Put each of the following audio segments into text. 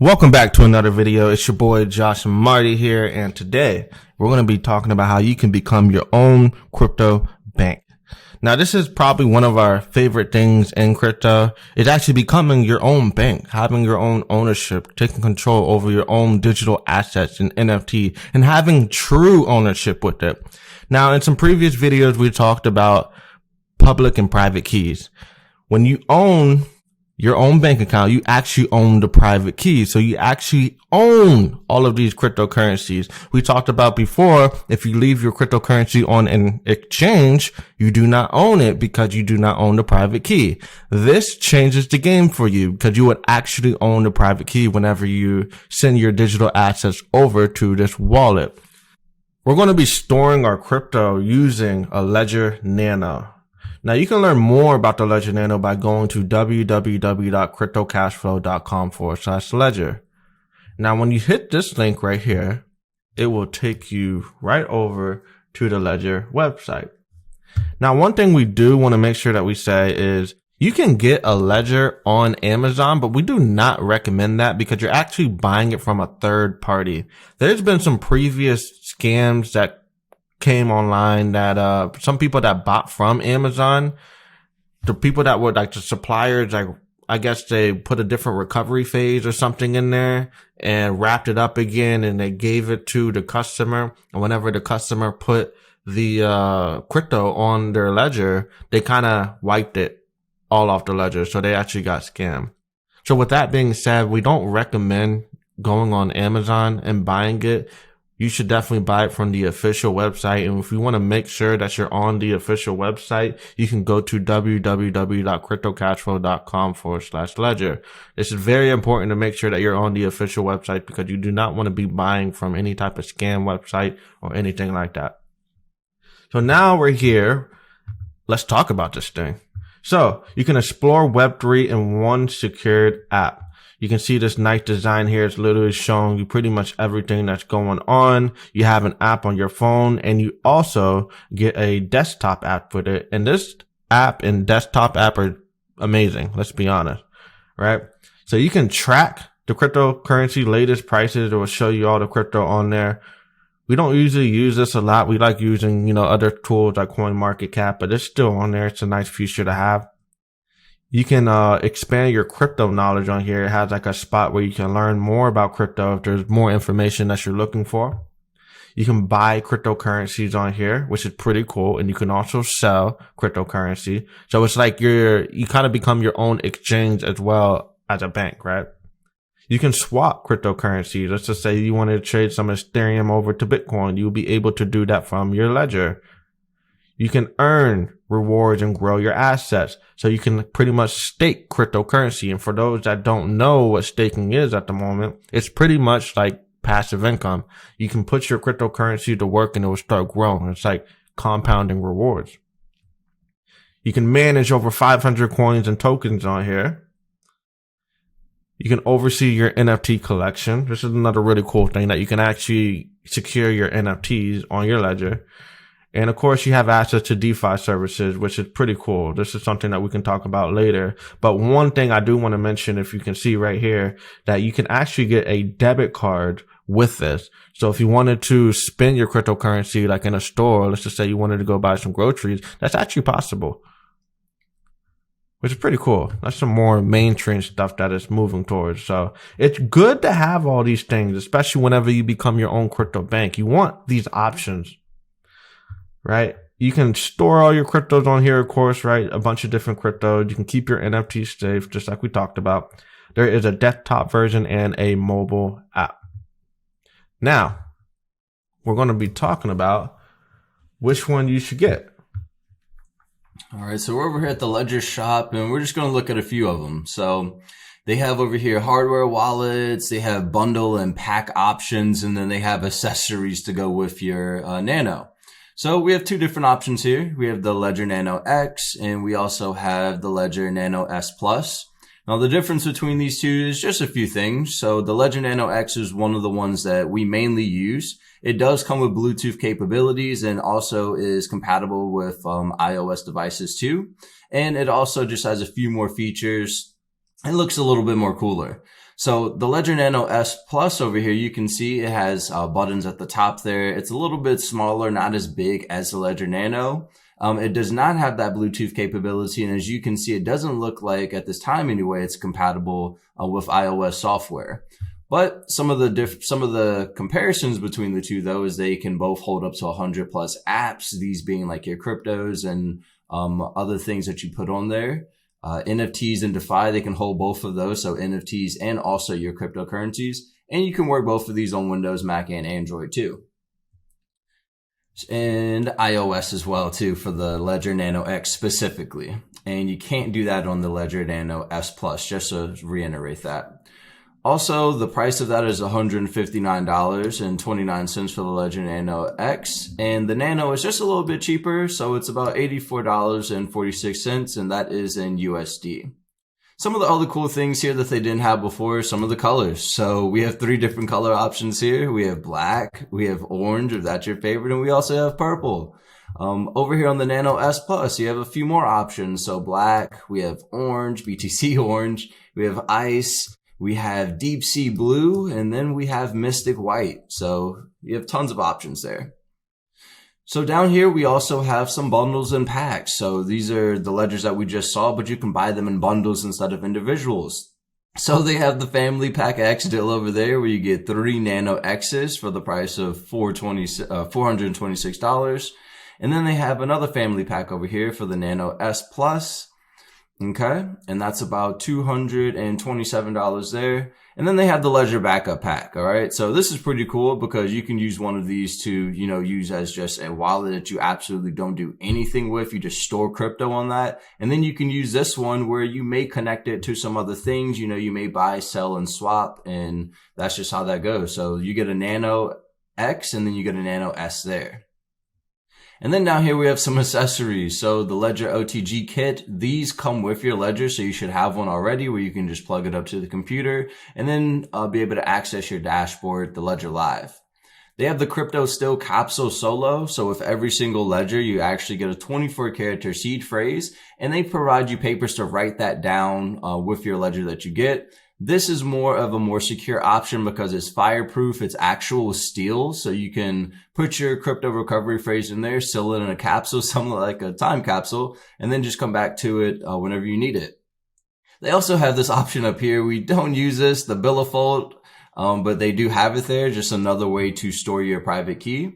Welcome back to another video. It's your boy Josh and Marty here, and today we're going to be talking about how you can become your own crypto bank. Now, this is probably one of our favorite things in crypto. It's actually becoming your own bank, having your own ownership, taking control over your own digital assets and NFT, and having true ownership with it. Now, in some previous videos, we talked about public and private keys. When you own your own bank account, you actually own the private keys. So you actually own all of these cryptocurrencies. We talked about before, if you leave your cryptocurrency on an exchange, you do not own it because you do not own the private key. This changes the game for you because you would actually own the private key whenever you send your digital assets over to this wallet. We're going to be storing our crypto using a Ledger Nano. Now, you can learn more about the Ledger Nano by going to www.cryptocashflow.com/ledger. Now, when you hit this link right here, it will take you right over to the Ledger website. Now, one thing we do want to make sure that we say is you can get a Ledger on Amazon, but we do not recommend that because you're actually buying it from a third party. There's been some previous scams that came online that some people that bought from Amazon, the people that were like the suppliers, like I guess they put a different recovery phase or something in there and wrapped it up again, and they gave it to the customer. And whenever the customer put the crypto on their ledger, they kind of wiped it all off the ledger, so they actually got scammed. So with that being said, we don't recommend going on Amazon and buying it. You should definitely buy it from the official website. And if you want to make sure that you're on the official website, you can go to www.cryptocashflow.com/ledger. This is very important to make sure that you're on the official website because you do not want to be buying from any type of scam website or anything like that. So now we're here. Let's talk about this thing. So you can explore Web3 in one secured app. You can see this nice design here. It's literally showing you pretty much everything that's going on. You have an app on your phone, and you also get a desktop app with it. And this app and desktop app are amazing. Let's be honest, right? So you can track the cryptocurrency latest prices. It will show you all the crypto on there. We don't usually use this a lot. We like using, other tools like CoinMarketCap, but it's still on there. It's a nice feature to have. You can expand your crypto knowledge on here. It has like a spot where you can learn more about crypto if there's more information that you're looking for. You can buy cryptocurrencies on here, which is pretty cool. And you can also sell cryptocurrency. So it's like you kind of become your own exchange as well as a bank, right? You can swap cryptocurrencies. Let's just say you wanted to trade some Ethereum over to Bitcoin. You'll be able to do that from your ledger. You can earn rewards and grow your assets. So you can pretty much stake cryptocurrency. And for those that don't know what staking is at the moment, it's pretty much like passive income. You can put your cryptocurrency to work and it will start growing. It's like compounding rewards. You can manage over 500 coins and tokens on here. You can oversee your NFT collection. This is another really cool thing that you can actually secure your NFTs on your ledger. And of course, you have access to DeFi services, which is pretty cool. This is something that we can talk about later. But one thing I do want to mention, if you can see right here, that you can actually get a debit card with this. So if you wanted to spend your cryptocurrency like in a store, let's just say you wanted to go buy some groceries, that's actually possible, which is pretty cool. That's some more mainstream stuff that it's moving towards. So it's good to have all these things, especially whenever you become your own crypto bank. You want these options, right? You can store all your cryptos on here, of course, right? A bunch of different cryptos. You can keep your NFTs safe, just like we talked about. There is a desktop version and a mobile app. Now, we're going to be talking about which one you should get. All right, so we're over here at the Ledger shop, and we're just going to look at a few of them. So they have over here hardware wallets, they have bundle and pack options, and then they have accessories to go with your Nano. So we have two different options here. We have the Ledger Nano X, and we also have the Ledger Nano S Plus. Now, the difference between these two is just a few things. So the Ledger Nano X is one of the ones that we mainly use. It does come with Bluetooth capabilities and also is compatible with iOS devices too. And it also just has a few more features. It looks a little bit more cooler. So the Ledger Nano S Plus over here, you can see it has buttons at the top there. It's a little bit smaller, not as big as the Ledger Nano. It does not have that Bluetooth capability. And as you can see, it doesn't look like at this time anyway, it's compatible with iOS software. But some of the comparisons between the two though is they can both hold up to 100 plus apps, these being like your cryptos and other things that you put on there. NFTs and DeFi, they can hold both of those. So NFTs and also your cryptocurrencies. And you can work both of these on Windows, Mac, and Android too. And iOS as well too for the Ledger Nano X specifically. And you can't do that on the Ledger Nano S Plus, just to reiterate that. Also, the price of that is $159.29 for the Ledger Nano X. And the Nano is just a little bit cheaper, so it's about $84.46, and that is in USD. Some of the other cool things here that they didn't have before, some of the colors. So we have 3 different color options here. We have black, we have orange, if that's your favorite, and we also have purple. Over here on the Nano S Plus, you have a few more options. So black, we have orange, BTC orange, we have ice, we have deep sea blue, and then we have mystic white. So you have tons of options there. So down here, we also have some bundles and packs. So these are the ledgers that we just saw, but you can buy them in bundles instead of individuals. So they have the Family Pack X deal over there where you get 3 Nano X's for the price of $426. And then they have another family pack over here for the Nano S Plus. Okay, and that's about $227 there. And then they have the Ledger Backup Pack, all right? So this is pretty cool because you can use one of these to, use as just a wallet that you absolutely don't do anything with. You just store crypto on that. And then you can use this one where you may connect it to some other things. You may buy, sell, and swap, and that's just how that goes. So you get a Nano X and then you get a Nano S there. And then down here we have some accessories. So the Ledger OTG kit, these come with your Ledger, so you should have one already where you can just plug it up to the computer and then be able to access your dashboard, the Ledger Live. They have the Crypto Still Capsule Solo. So with every single ledger, you actually get a 24-character seed phrase, and they provide you papers to write that down with your ledger that you get. This is more of a more secure option because it's fireproof. It's actual steel. So you can put your crypto recovery phrase in there, seal it in a capsule, something like a time capsule, and then just come back to it whenever you need it. They also have this option up here. We don't use this, the Billafold, but they do have it there. Just another way to store your private key.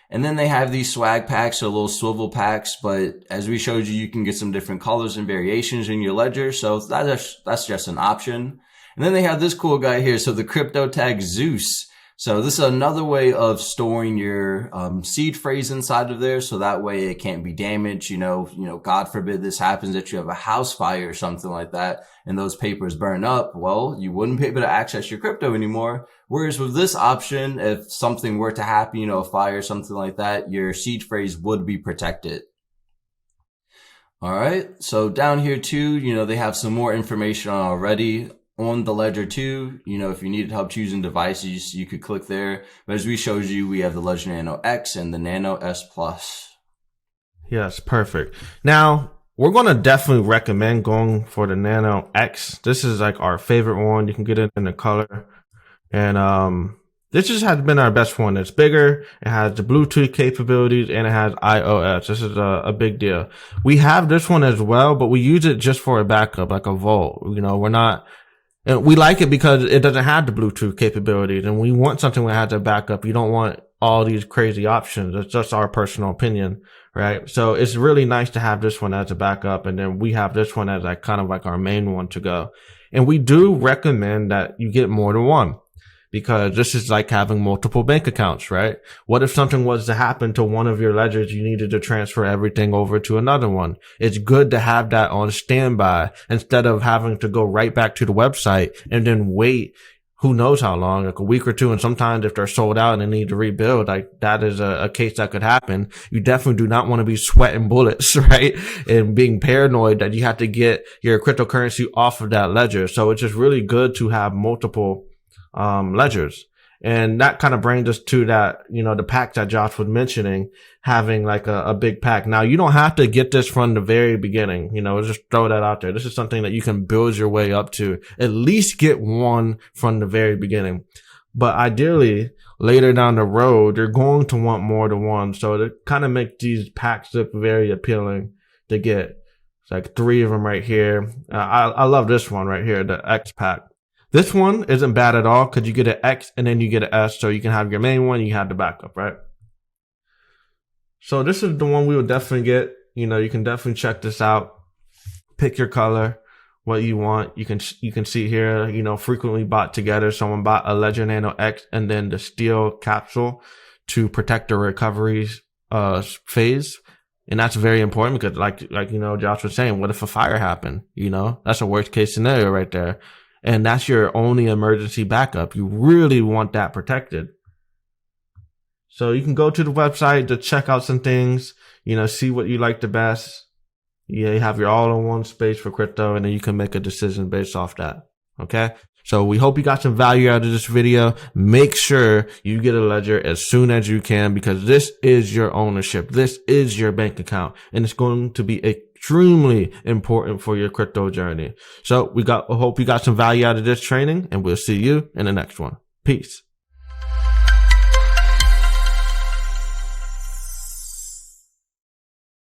And then they have these swag packs or little swivel packs, but as we showed you, you can get some different colors and variations in your ledger. So that's just an option. And then they have this cool guy here. So the Crypto Tag Zeus. So this is another way of storing your seed phrase inside of there. So that way it can't be damaged. God forbid this happens that you have a house fire or something like that and those papers burn up. Well, you wouldn't be able to access your crypto anymore. Whereas with this option, if something were to happen, a fire or something like that, your seed phrase would be protected. All right. So down here too, they have some more information already. On the Ledger too, if you needed help choosing devices, you could click there. But as we showed you, we have the Ledger Nano X and the Nano S Plus. Yes, perfect. Now, we're going to definitely recommend going for the Nano X. This is like our favorite one. You can get it in the color. And this just has been our best one. It's bigger, it has the Bluetooth capabilities, and it has iOS. This is a big deal. We have this one as well, but we use it just for a backup, like a vault. We're not... And we like it because it doesn't have the Bluetooth capabilities, and we want something that has a backup. You don't want all these crazy options. It's just our personal opinion, right? So it's really nice to have this one as a backup, and then we have this one as like kind of like our main one to go. And we do recommend that you get more than one, because this is like having multiple bank accounts, right? What if something was to happen to one of your ledgers, you needed to transfer everything over to another one? It's good to have that on standby instead of having to go right back to the website and then wait who knows how long, like a week or two. And sometimes if they're sold out and they need to rebuild, like that is a case that could happen. You definitely do not want to be sweating bullets, right? And being paranoid that you have to get your cryptocurrency off of that ledger. So it's just really good to have multiple ledgers. And that kind of brings us to that, the pack that Josh was mentioning, having like a big pack. Now, you don't have to get this from the very beginning, just throw that out there. This is something that you can build your way up to. At least get one from the very beginning. But ideally, later down the road, you're going to want more than one. So to kind of make these packs look very appealing to get. It's like 3 of them right here. I love this one right here, the X pack. This one isn't bad at all because you get an X and then you get an S, so you can have your main one, you have the backup, right? So this is the one we would definitely get. You can definitely check this out. Pick your color, what you want. You can see here, frequently bought together. Someone bought a Ledger Nano X and then the steel capsule to protect the recovery phase. And that's very important because like Josh was saying, what if a fire happened? That's a worst case scenario right there. And that's your only emergency backup. You really want that protected. So you can go to the website to check out some things, see what you like the best. Yeah, you have your all-in-one space for crypto, and then you can make a decision based off that. Okay? So we hope you got some value out of this video. Make sure you get a Ledger as soon as you can because this is your ownership. This is your bank account, and it's going to be extremely important for your crypto journey. So I hope you got some value out of this training, and we'll see you in the next one. Peace.